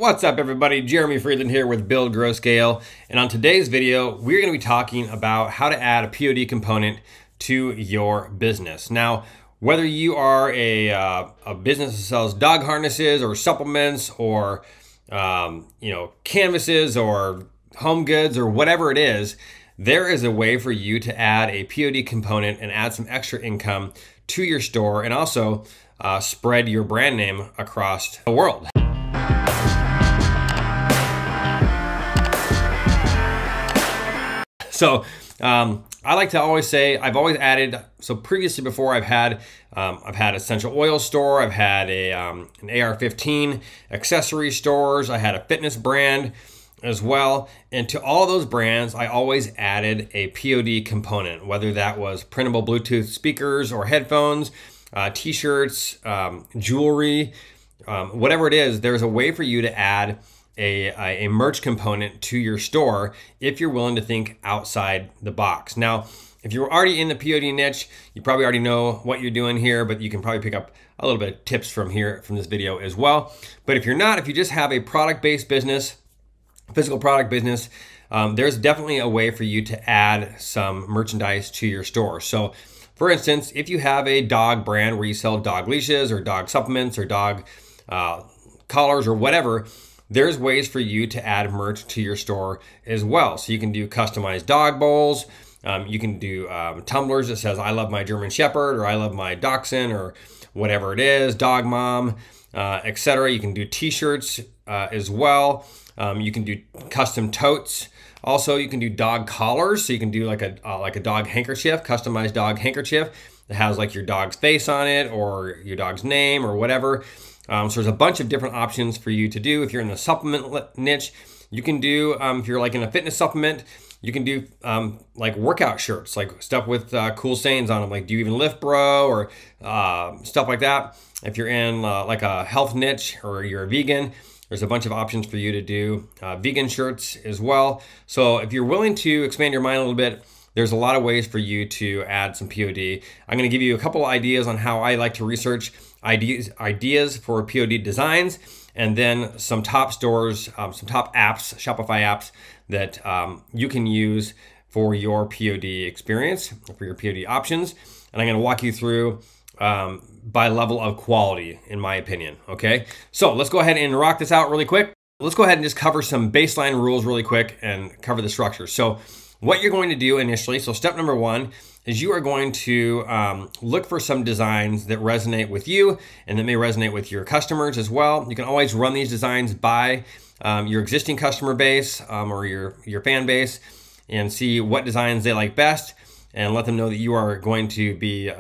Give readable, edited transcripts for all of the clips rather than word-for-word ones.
What's up, everybody? Jeremy Friedland here with Build, Grow, Scale. And on today's video, we're going to be talking about how to add a POD component to your business. Now, whether you are a business that sells dog harnesses or supplements or canvases or home goods or whatever it is, there is a way for you to add a POD component and add some extra income to your store and also spread your brand name across the world. So I like to always say I've always added. So previously, before I've had essential oil store, I've had an AR-15 accessory stores, I had a fitness brand as well, and to all of those brands, I always added a POD component, whether that was printable Bluetooth speakers or headphones, T-shirts, jewelry, whatever it is. There's a way for you to add a merch component to your store if you're willing to think outside the box. Now, if you're already in the POD niche, you probably already know what you're doing here, but you can probably pick up a little bit of tips from this video as well. But if you're not, if you just have a product-based business, physical product business, there's definitely a way for you to add some merchandise to your store. So for instance, if you have a dog brand where you sell dog leashes or dog supplements or dog collars or whatever, there's ways for you to add merch to your store as well. So you can do customized dog bowls. You can do tumblers that says, I love my German Shepherd, or I love my Dachshund, or whatever it is, dog mom, etc. You can do t-shirts as well. You can do custom totes. Also, you can do dog collars. So you can do like a dog handkerchief, customized dog handkerchief that has like your dog's face on it or your dog's name or whatever. So there's a bunch of different options for you to do. If you're in the supplement niche, you can do, if you're like in a fitness supplement, you can do like workout shirts, like stuff with cool sayings on them, like do you even lift, bro, or stuff like that. If you're in like a health niche or you're a vegan, there's a bunch of options for you to do vegan shirts as well. So if you're willing to expand your mind a little bit, there's a lot of ways for you to add some POD. I'm going to give you a couple ideas on how I like to research ideas for POD designs, and then some top stores, some top apps, Shopify apps that you can use for your POD experience, for your POD options. And I'm going to walk you through by level of quality, in my opinion. Okay, so let's go ahead and rock this out really quick. Let's go ahead and just cover some baseline rules really quick and cover the structure. So what you're going to do initially, so step number one is you are going to look for some designs that resonate with you and that may resonate with your customers as well. You can always run these designs by your existing customer base or your fan base and see what designs they like best, and let them know that you are going to be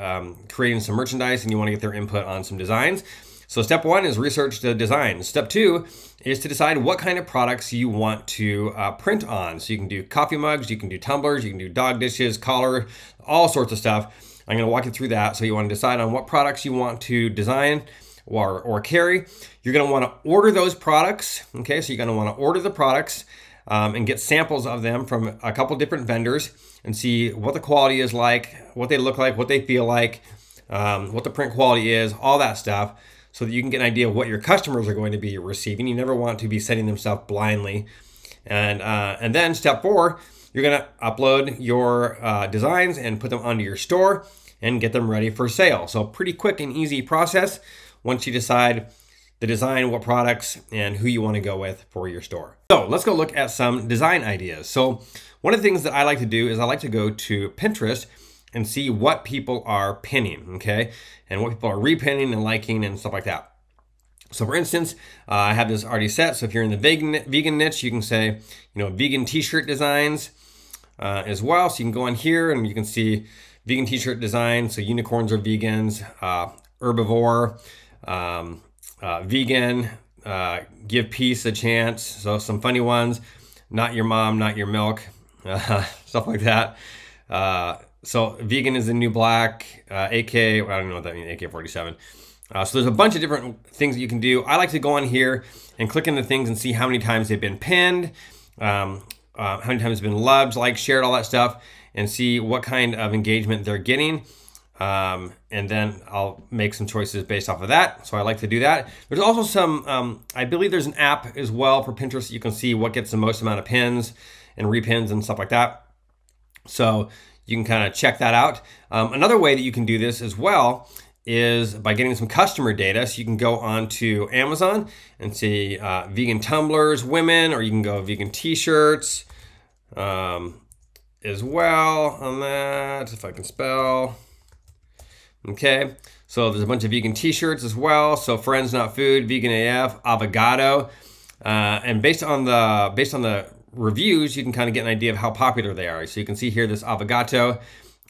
creating some merchandise and you want to get their input on some designs. So step one is research the design. Step two is to decide what kind of products you want to print on. So you can do coffee mugs, you can do tumblers, you can do dog dishes, collar, all sorts of stuff. I'm going to walk you through that. So you want to decide on what products you want to design or carry. You're going to want to order those products. Okay, so you're going to want to order the products and get samples of them from a couple different vendors and see what the quality is like, what they look like, what they feel like, what the print quality is, all that stuff, so that you can get an idea of what your customers are going to be receiving. You never want to be sending them stuff blindly. And then step four, you're gonna upload your designs and put them onto your store and get them ready for sale. So pretty quick and easy process once you decide the design, what products, and who you wanna go with for your store. So let's go look at some design ideas. So one of the things that I like to do is I like to go to Pinterest and see what people are pinning, okay? And what people are repinning and liking and stuff like that. So for instance, I have this already set. So if you're in the vegan niche, you can say, vegan t-shirt designs as well. So you can go on here and you can see vegan t-shirt designs. So unicorns are vegans, herbivore, vegan, give peace a chance. So some funny ones, not your mom, not your milk, stuff like that. So vegan is the new black, AK, I don't know what that means, AK-47. So there's a bunch of different things that you can do. I like to go on here and click into things and see how many times they've been pinned, how many times it's been loved, liked, shared, all that stuff, and see what kind of engagement they're getting. And then I'll make some choices based off of that. So I like to do that. There's also some, I believe there's an app as well for Pinterest. You can see what gets the most amount of pins and repins and stuff like that. So you can kind of check that out. Another way that you can do this as well is by getting some customer data. So you can go onto Amazon and see vegan tumblers, women, or you can go vegan t-shirts as well on that, if I can spell. Okay, so there's a bunch of vegan t-shirts as well. So Friends Not Food, Vegan AF, Avocado. And based on the reviews, you can kind of get an idea of how popular they are. So you can see here this Avocado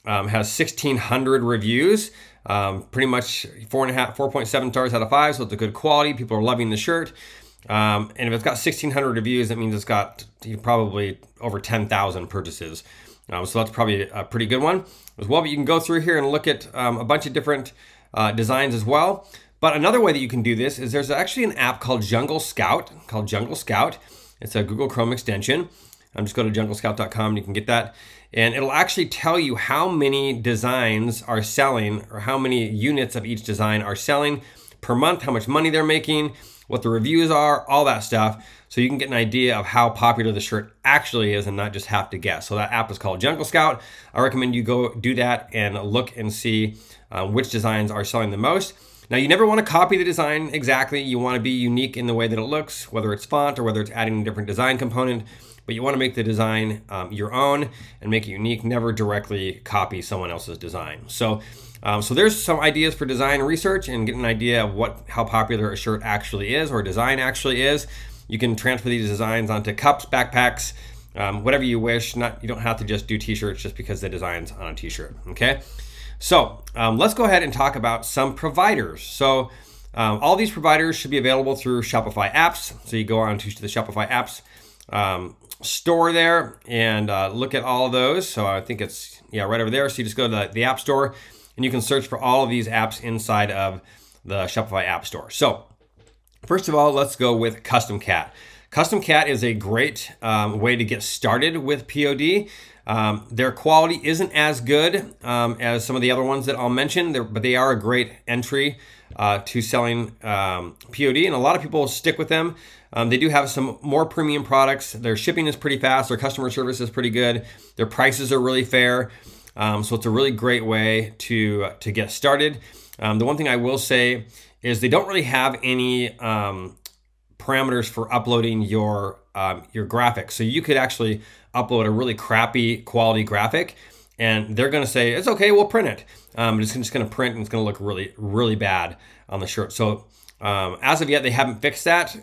has 1,600 reviews, pretty much 4.7 stars out of 5. So it's a good quality. People are loving the shirt. And if it's got 1,600 reviews, that means it's got probably over 10,000 purchases. So that's probably a pretty good one as well. But you can go through here and look at a bunch of different designs as well. But another way that you can do this is there's actually an app called Jungle Scout. It's a Google Chrome extension. Just go to junglescout.com and you can get that. And it'll actually tell you how many designs are selling, or how many units of each design are selling per month, how much money they're making, what the reviews are, all that stuff. So you can get an idea of how popular the shirt actually is and not just have to guess. So that app is called Jungle Scout. I recommend you go do that and look and see which designs are selling the most. Now, you never want to copy the design exactly. You want to be unique in the way that it looks, whether it's font or whether it's adding a different design component. But you want to make the design your own and make it unique. Never directly copy someone else's design. So there's some ideas for design research and get an idea of how popular a shirt actually is or a design actually is. You can transfer these designs onto cups, backpacks, whatever you wish. You don't have to just do t-shirts just because the design's on a t-shirt, okay? So let's go ahead and talk about some providers. So all these providers should be available through Shopify apps. So you go on to the Shopify apps store there and look at all of those. So I think it's right over there. So you just go to the App Store and you can search for all of these apps inside of the Shopify App Store. So first of all, let's go with Custom Cat. Custom Cat is a great way to get started with POD. Their quality isn't as good as some of the other ones that I'll mention, but they are a great entry to selling POD, and a lot of people stick with them. They do have some more premium products. Their shipping is pretty fast. Their customer service is pretty good. Their prices are really fair. So it's a really great way to get started. The one thing I will say is they don't really have any parameters for uploading your graphics. So you could actually upload a really crappy quality graphic and they're going to say, it's okay, we'll print it. It's just going to print and it's going to look really, really bad on the shirt. So as of yet, they haven't fixed that,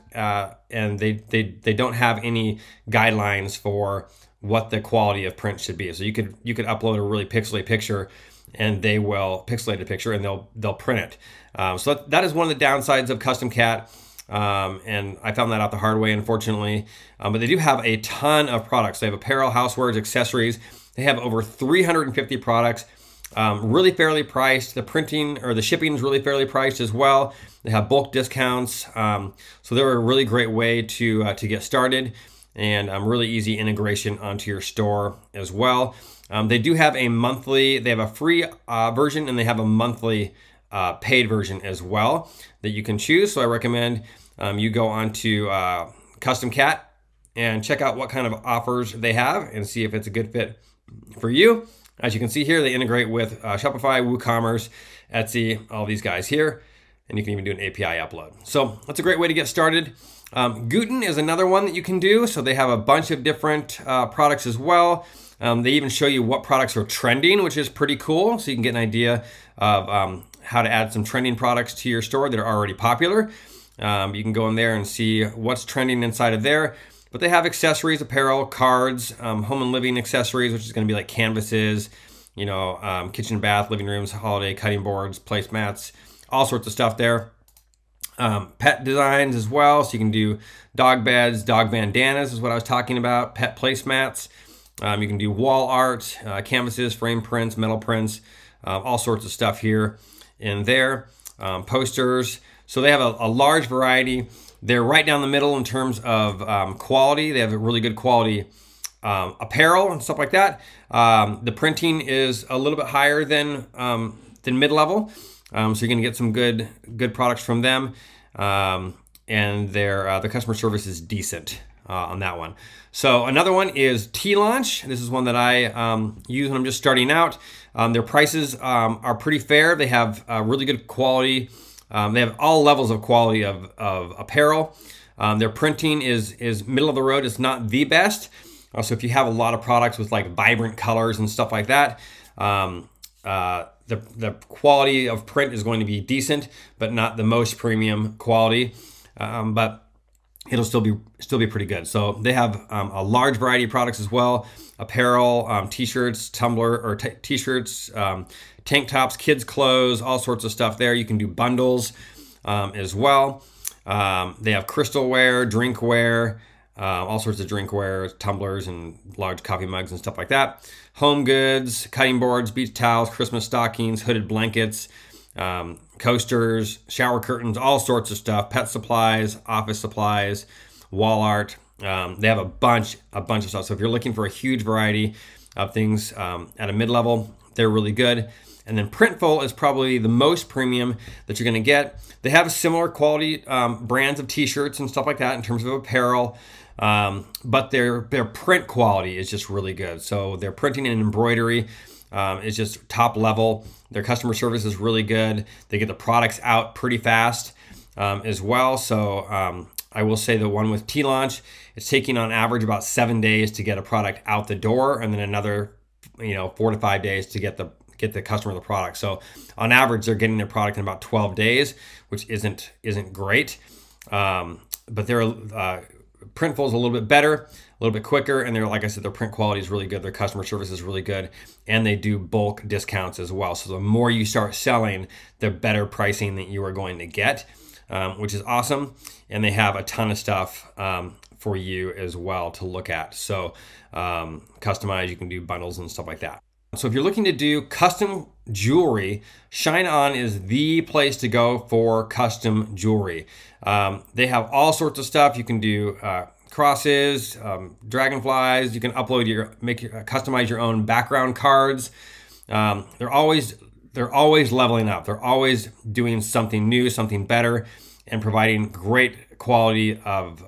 and they don't have any guidelines for what the quality of print should be. So you could upload a really pixelated picture, and they will pixelate a picture and they'll print it. So that is one of the downsides of Custom Cat, and I found that out the hard way, unfortunately. But they do have a ton of products. They have apparel, housewares, accessories. They have over 350 products. Really fairly priced. The printing or the shipping is really fairly priced as well. They have bulk discounts. So they're a really great way to get started, and really easy integration onto your store as well. They do have they have a free version and they have a monthly paid version as well that you can choose. So I recommend you go onto Custom Cat and check out what kind of offers they have and see if it's a good fit for you. As you can see here, they integrate with Shopify, WooCommerce, Etsy, all these guys here, and you can even do an API upload. So that's a great way to get started. Guten is another one that you can do. So they have a bunch of different products as well. They even show you what products are trending, which is pretty cool. So you can get an idea of how to add some trending products to your store that are already popular. You can go in there and see what's trending inside of there. But they have accessories, apparel, cards, home and living accessories, which is going to be like canvases, kitchen and bath, living rooms, holiday cutting boards, placemats, all sorts of stuff there. Pet designs as well. So you can do dog beds, dog bandanas is what I was talking about, pet placemats. You can do wall art, canvases, frame prints, metal prints, all sorts of stuff here and there. Posters. So they have a large variety. They're right down the middle in terms of quality. They have a really good quality apparel and stuff like that. The printing is a little bit higher than than mid-level. So you're going to get some good products from them, and their customer service is decent on that one. So another one is T-Launch. This is one that I use when I'm just starting out. Their prices are pretty fair. They have really good quality. They have all levels of quality of apparel. Their printing is middle of the road. It's not the best. So if you have a lot of products with like vibrant colors and stuff like that, the quality of print is going to be decent, but not the most premium quality. But it'll still be pretty good. So they have a large variety of products as well: apparel, t-shirts, t-shirts, tank tops, kids clothes, all sorts of stuff there. You can do bundles as well. They have crystalware, drinkware, all sorts of drinkware, tumblers and large coffee mugs and stuff like that. Home goods, cutting boards, beach towels, Christmas stockings, hooded blankets, coasters, shower curtains, all sorts of stuff. Pet supplies, office supplies, wall art. They have a bunch of stuff. So if you're looking for a huge variety of things at a mid-level, they're really good. And then Printful is probably the most premium that you're going to get. They have similar quality brands of t-shirts and stuff like that in terms of apparel, but their print quality is just really good. So their printing and embroidery is just top level. Their customer service is really good. They get the products out pretty fast as well. So I will say the one with T-Launch, it's taking on average about 7 days to get a product out the door, and then another 4 to 5 days to get the customer the product. So on average, they're getting their product in about 12 days, which isn't great. But their Printful is a little bit better, a little bit quicker, and like I said, their print quality is really good. Their customer service is really good, and they do bulk discounts as well. So the more you start selling, the better pricing that you are going to get, which is awesome. And they have a ton of stuff for you as well to look at. So customize, you can do bundles and stuff like that. So if you're looking to do custom jewelry, Shine On is the place to go for custom jewelry. They have all sorts of stuff. You can do crosses, dragonflies. You can customize your own background cards. They're always leveling up. They're always doing something new, something better, and providing great quality of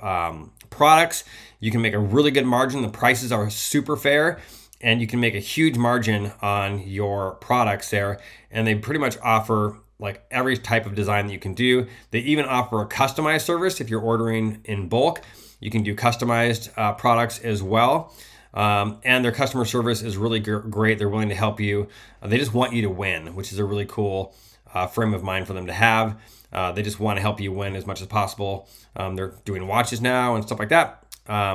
products. You can make a really good margin. The prices are super fair, and you can make a huge margin on your products there. And they pretty much offer like every type of design that you can do. They even offer a customized service. If you're ordering in bulk, you can do customized products as well. And their customer service is really great. They're willing to help you. They just want you to win, which is a really cool frame of mind for them to have. They just want to help you win as much as possible. They're doing watches now and stuff like that.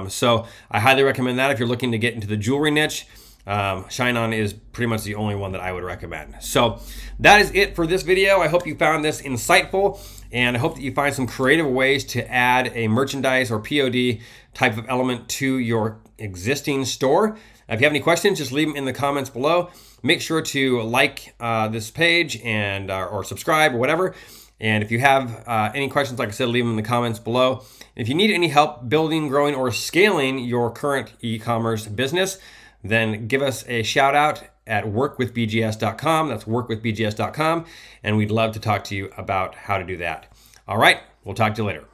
So I highly recommend that if you're looking to get into the jewelry niche. Shine On is pretty much the only one that I would recommend. So that is it for this video. I hope you found this insightful, and I hope that you find some creative ways to add a merchandise or POD type of element to your existing store. If you have any questions, just leave them in the comments below. Make sure to like this page and or subscribe or whatever. And if you have any questions, like I said, leave them in the comments below. If you need any help building, growing, or scaling your current e-commerce business, then give us a shout out at workwithbgs.com. That's workwithbgs.com. And we'd love to talk to you about how to do that. All right, we'll talk to you later.